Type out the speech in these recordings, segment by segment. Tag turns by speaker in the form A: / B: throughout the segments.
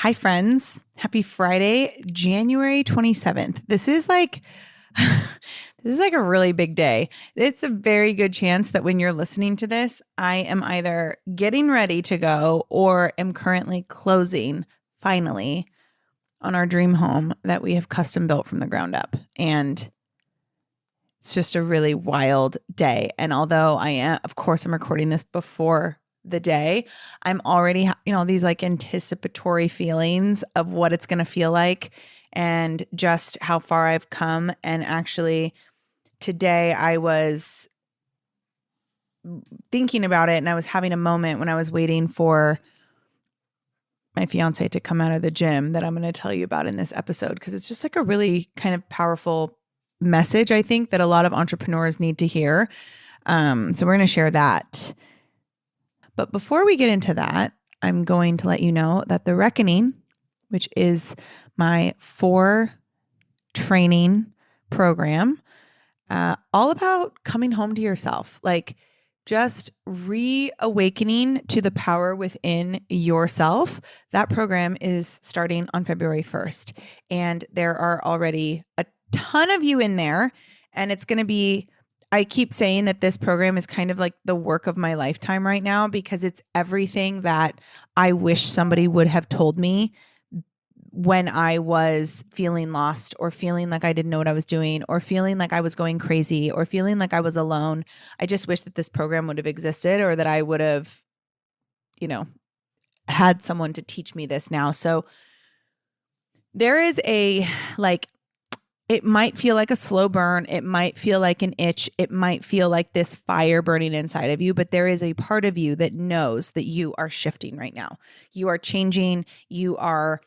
A: Hi, friends. Happy Friday, January 27th. This is like this is like a really big day. It's a very good chance that when you're listening to this, I am either getting ready to go or am currently closing finally on our dream home that we have custom built from the ground up. And it's just a really wild day. And although of course, I'm recording this before the day, I'm already, these like anticipatory feelings of what it's going to feel like and just how far I've come. And actually, today I was thinking about it and I was having a moment when I was waiting for my fiance to come out of the gym that I'm going to tell you about in this episode, because it's just like a really kind of powerful message, I think, that a lot of entrepreneurs need to hear. So we're going to share that. But before we get into that, I'm going to let you know that The Reckoning, which is my 4 training program, all about coming home to yourself, like just reawakening to the power within yourself. That program is starting on February 1st. And there are already a ton of you in there. And it's going to be, I keep saying that this program is kind of like the work of my lifetime right now, because it's everything that I wish somebody would have told me when I was feeling lost or feeling like I didn't know what I was doing or feeling like I was going crazy or feeling like I was alone. I just wish that this program would have existed, or that I would have, had someone to teach me this now. So there is it might feel like a slow burn. It might feel like an itch. It might feel like this fire burning inside of you, but there is a part of you that knows that you are shifting right now. You are changing. You are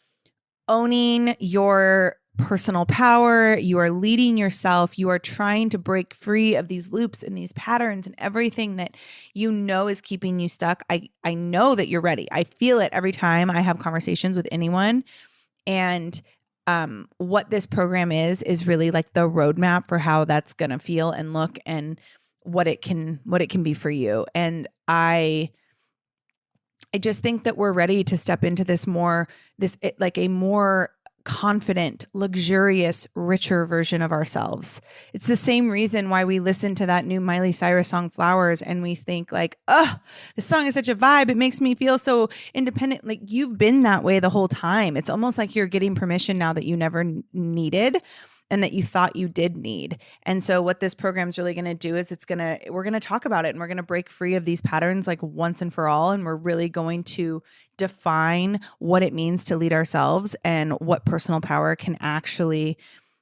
A: owning your personal power. You are leading yourself. You are trying to break free of these loops and these patterns and everything that you know is keeping you stuck. I know that you're ready. I feel it every time I have conversations with anyone. And what this program is really like the roadmap for how that's going to feel and look, and what it can be for you. And I just think that we're ready to step into a more confident, luxurious, richer version of ourselves. It's the same reason why we listen to that new Miley Cyrus song Flowers and we think like, oh, this song is such a vibe. It makes me feel so independent. Like, you've been that way the whole time. It's almost like you're getting permission now that you never needed and that you thought you did need. And so what this program is really going to do is we're going to talk about it, and we're going to break free of these patterns like once and for all. And we're really going to define what it means to lead ourselves and what personal power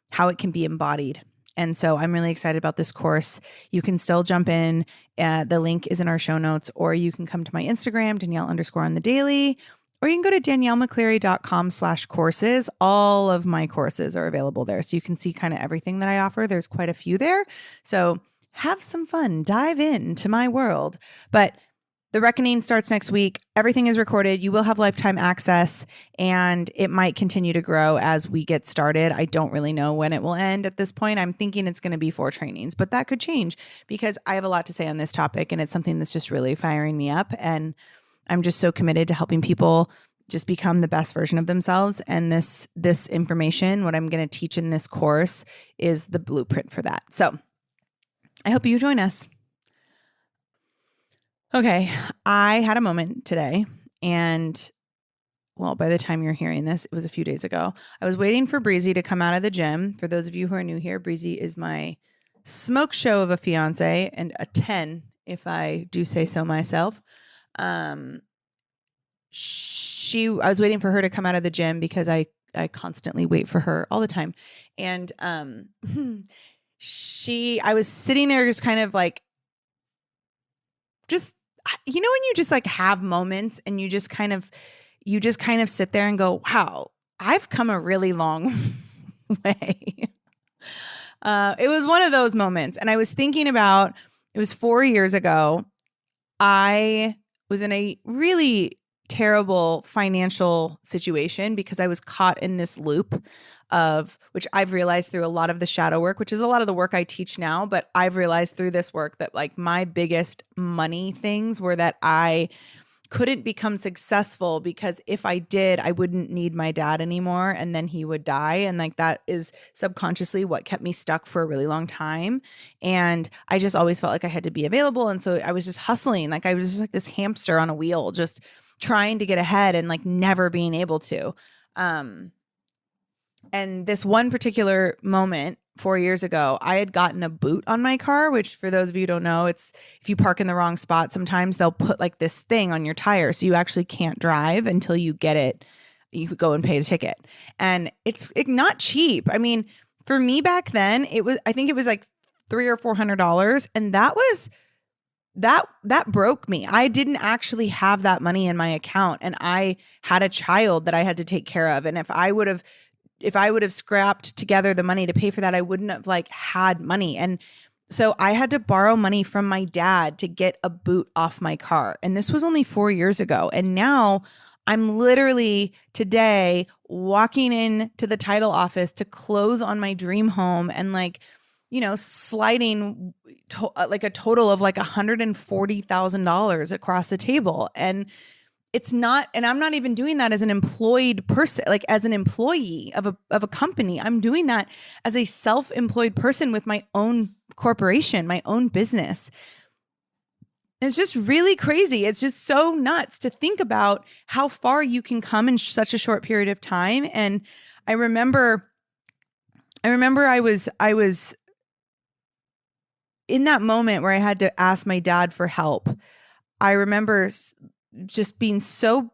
A: how it can be embodied. And so I'm really excited about this course. You can still jump in. The link is in our show notes, or you can come to my Instagram, Danielle_on_the_daily, or you can go to daniellemccleary.com/courses. All of my courses are available there. So you can see kind of everything that I offer. There's quite a few there. So have some fun, dive into my world. But The Reckoning starts next week. Everything is recorded. You will have lifetime access, and it might continue to grow as we get started. I don't really know when it will end at this point. I'm thinking it's going to be 4 trainings, but that could change because I have a lot to say on this topic, and it's something that's just really firing me up. And I'm just so committed to helping people just become the best version of themselves. And this information, what I'm going to teach in this course, is the blueprint for that. So I hope you join us. Okay, I had a moment today, and well, by the time you're hearing this, it was a few days ago. I was waiting for Breezy to come out of the gym. For those of you who are new here, Breezy is my smoke show of a fiance, and a 10, if I do say so myself. I was waiting for her to come out of the gym because I constantly wait for her all the time. And I was sitting there just kind of like, just, when you just like have moments and you just kind of sit there and go, wow, I've come a really long way. It was one of those moments. And I was thinking about, it was 4 years ago. I was in a really terrible financial situation because I was caught in this loop of, which I've realized through a lot of the shadow work, which is a lot of the work I teach now, but I've realized through this work that like my biggest money things were that I couldn't become successful because if I did, I wouldn't need my dad anymore and then he would die. And like that is subconsciously what kept me stuck for a really long time. And I just always felt like I had to be available. And so I was just hustling. Like I was just like this hamster on a wheel, just trying to get ahead and like never being able to. And this one particular moment 4 years ago, I had gotten a boot on my car, which for those of you who don't know, it's if you park in the wrong spot, sometimes they'll put like this thing on your tire. So you actually can't drive until you get it. You could go and pay a ticket. And it's not cheap. I mean, for me back then, I think it was like $300 or $400. And that broke me. I didn't actually have that money in my account. And I had a child that I had to take care of. And if I would have scrapped together the money to pay for that, I wouldn't have like had money. And so I had to borrow money from my dad to get a boot off my car. And this was only 4 years ago. And now I'm literally today walking into the title office to close on my dream home and like, sliding like a total of like $140,000 across the table. And it's not, and I'm not even doing that as an employed person, like as an employee of a company. I'm doing that as a self-employed person with my own corporation, my own business. It's just really crazy. It's just so nuts to think about how far you can come in such a short period of time. And I remember I was in that moment where I had to ask my dad for help. I remember just being so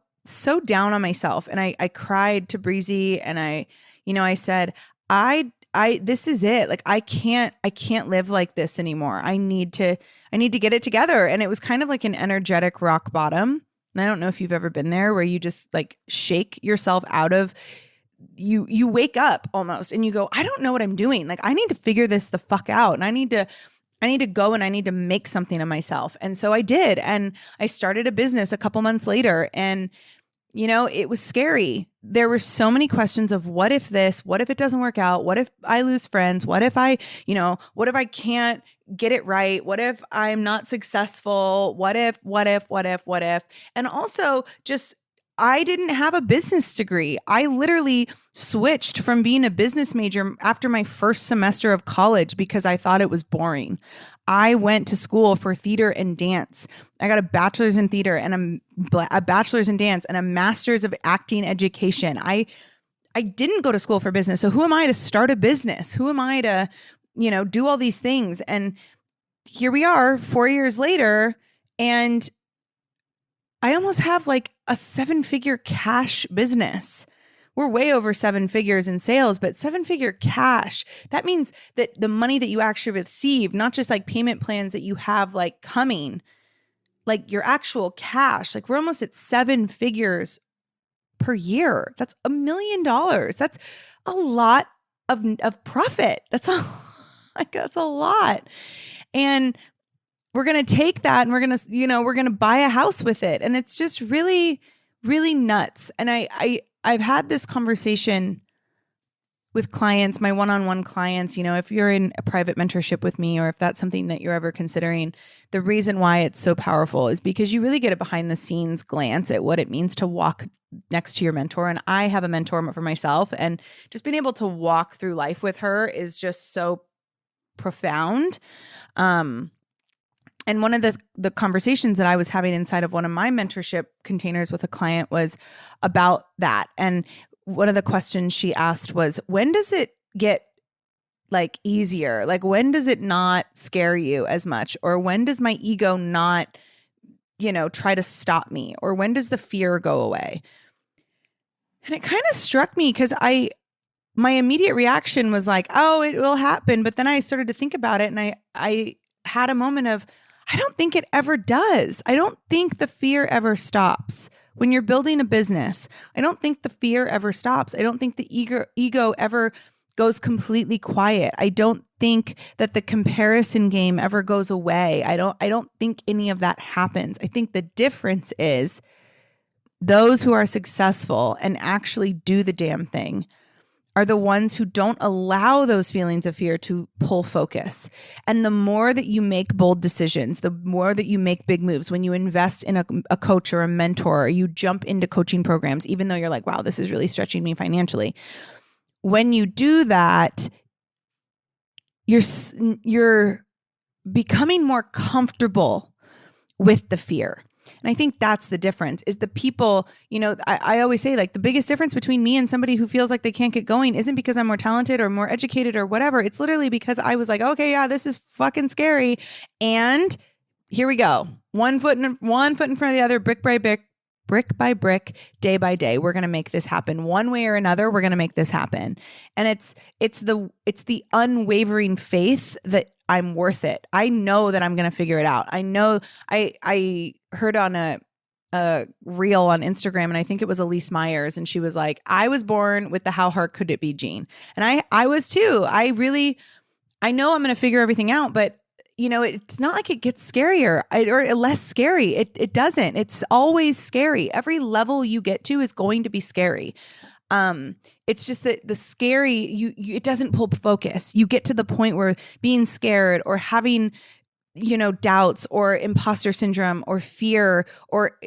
A: down on myself. And I cried to Breezy and I said, this is it. Like, I can't live like this anymore. I need to get it together. And it was kind of like an energetic rock bottom. And I don't know if you've ever been there where you just like shake yourself out of, you wake up almost and you go, I don't know what I'm doing. Like, I need to figure this the fuck out. And I need to go and I need to make something of myself. And so I did. And I started a business a couple months later. And, it was scary. There were so many questions of what if it doesn't work out? What if I lose friends? What if I can't get it right? What if I'm not successful? What if? And also just, I didn't have a business degree. I literally switched from being a business major after my first semester of college because I thought it was boring. I went to school for theater and dance. I got a bachelor's in theater and a bachelor's in dance and a master's of acting education. I didn't go to school for business. So who am I to start a business? Who am I to, do all these things? And here we are 4 years later, and I almost have like a 7-figure cash business. We're way over 7 figures in sales, but 7-figure cash. That means that the money that you actually receive, not just like payment plans that you have like coming, like your actual cash, like we're almost at 7 figures per year. That's $1 million. That's a lot of profit. That's a lot. And we're going to take that and we're going to buy a house with it. And it's just really, really nuts. And I've had this conversation with clients, my one-on-one clients, if you're in a private mentorship with me, or if that's something that you're ever considering, the reason why it's so powerful is because you really get a behind the scenes glance at what it means to walk next to your mentor. And I have a mentor for myself, and just being able to walk through life with her is just so profound. And one of the conversations that I was having inside of one of my mentorship containers with a client was about that. And one of the questions she asked was, when does it get like easier? Like, when does it not scare you as much? Or when does my ego not, try to stop me? Or when does the fear go away? And it kind of struck me because my immediate reaction was like, oh, it will happen. But then I started to think about it, and I had a moment of, I don't think it ever does. I don't think the fear ever stops. When you're building a business, I don't think the fear ever stops. I don't think the ego ever goes completely quiet. I don't think that the comparison game ever goes away. I don't think any of that happens. I think the difference is those who are successful and actually do the damn thing are the ones who don't allow those feelings of fear to pull focus. And the more that you make bold decisions, the more that you make big moves, when you invest in a coach or a mentor, or you jump into coaching programs, even though you're like, wow, this is really stretching me financially. When you do that, you're becoming more comfortable with the fear. And I think that's the difference, is the people, I always say, like, the biggest difference between me and somebody who feels like they can't get going isn't because I'm more talented or more educated or whatever. It's literally because I was like, okay, yeah, this is fucking scary. And here we go. One foot in front of the other, brick by brick, day by day. We're going to make this happen one way or another. We're going to make this happen. And it's the unwavering faith that I'm worth it. I know that I'm going to figure it out. I know I heard on a reel on Instagram, and I think it was Elise Myers, and she was like, I was born with the how hard could it be gene. And I was too. I know I'm going to figure everything out, but it's not like it gets scarier or less scary. It doesn't. It's always scary. Every level you get to is going to be scary. It's just that the scary, it doesn't pull focus. You get to the point where being scared or having, doubts or imposter syndrome or fear or,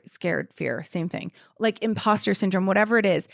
A: scared, fear, same thing, like imposter syndrome, whatever it is,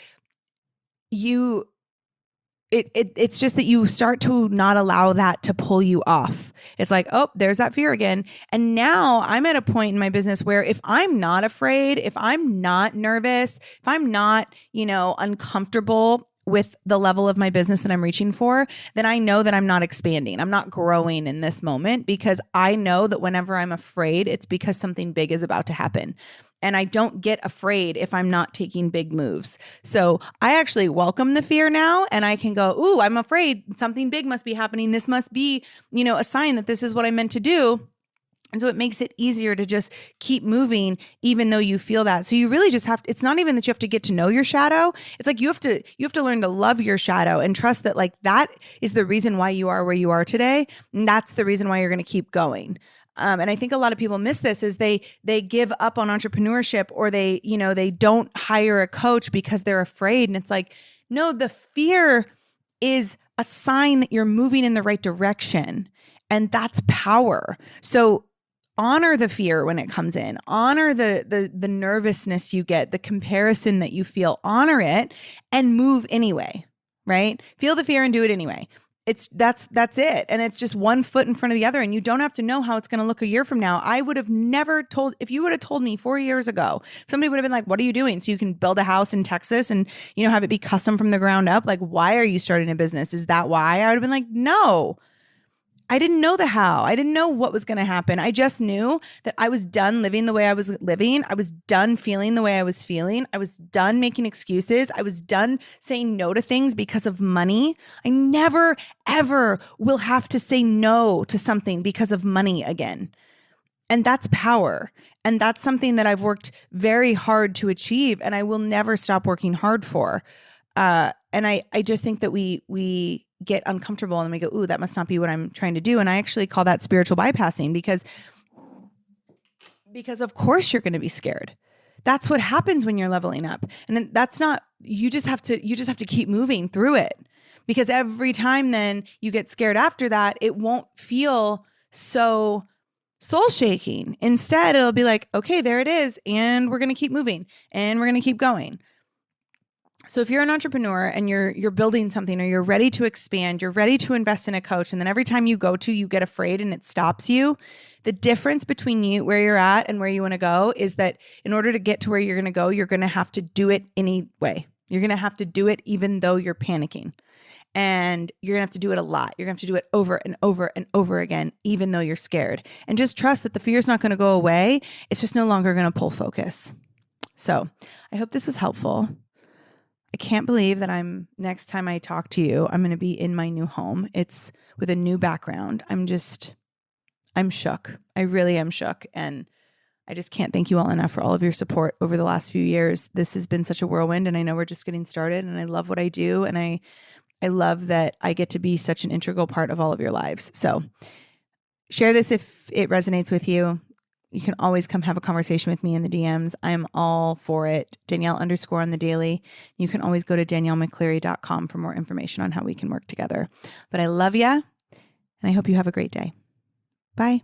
A: it's just that you start to not allow that to pull you off. It's like, oh, there's that fear again. And now I'm at a point in my business where if I'm not afraid, if I'm not nervous, if I'm not, uncomfortable with the level of my business that I'm reaching for, then I know that I'm not expanding. I'm not growing in this moment, because I know that whenever I'm afraid, it's because something big is about to happen. And I don't get afraid if I'm not taking big moves. So I actually welcome the fear now, and I can go, ooh, I'm afraid something big must be happening. This must be, a sign that this is what I meant to do. And so it makes it easier to just keep moving, even though you feel that. So you really just have to, it's not even that you have to get to know your shadow. It's like you have to learn to love your shadow and trust that, like, that is the reason why you are where you are today. And that's the reason why you're going to keep going. And I think a lot of people miss this, is they give up on entrepreneurship, or they don't hire a coach because they're afraid. And it's like, no, the fear is a sign that you're moving in the right direction. And that's power. So honor the fear when it comes in, honor the nervousness you get, the comparison that you feel, honor it and move anyway, right? Feel the fear and do it anyway. That's it. And it's just one foot in front of the other, and you don't have to know how it's going to look a year from now. I would have never if you would have told me 4 years ago, somebody would have been like, what are you doing? So you can build a house in Texas and, have it be custom from the ground up. Like, why are you starting a business? Is that why? I would have been like, no. I didn't know the how. I didn't know what was going to happen. I just knew that I was done living the way I was living. I was done feeling the way I was feeling. I was done making excuses. I was done saying no to things because of money. I never, ever will have to say no to something because of money again. And that's power. And that's something that I've worked very hard to achieve, and I will never stop working hard for. And I just think that we get uncomfortable and we go, ooh, that must not be what I'm trying to do. And I actually call that spiritual bypassing, because of course you're going to be scared. That's what happens when you're leveling up. And that's not, you just have to keep moving through it, because every time then you get scared after that, it won't feel so soul shaking. Instead, it'll be like, okay, there it is. And we're going to keep moving and we're going to keep going. So if you're an entrepreneur and you're building something, or you're ready to expand, you're ready to invest in a coach, and then every time you go to, you get afraid and it stops you. The difference between you, where you're at and where you want to go, is that in order to get to where you're going to go, you're going to have to do it anyway. You're going to have to do it even though you're panicking. And you're going to have to do it a lot. You're going to have to do it over and over and over again, even though you're scared. And just trust that the fear is not going to go away. It's just no longer going to pull focus. So I hope this was helpful. I can't believe that next time I talk to you, I'm going to be in my new home. It's with a new background. I'm shook. I really am shook. And I just can't thank you all enough for all of your support over the last few years. This has been such a whirlwind, and I know we're just getting started, and I love what I do. And I love that I get to be such an integral part of all of your lives. So share this if it resonates with you. you can always come have a conversation with me in the DMs. I'm all for it. Danielle_ on the daily. You can always go to DanielleMcCleary.com for more information on how we can work together. But I love you, and I hope you have a great day. Bye.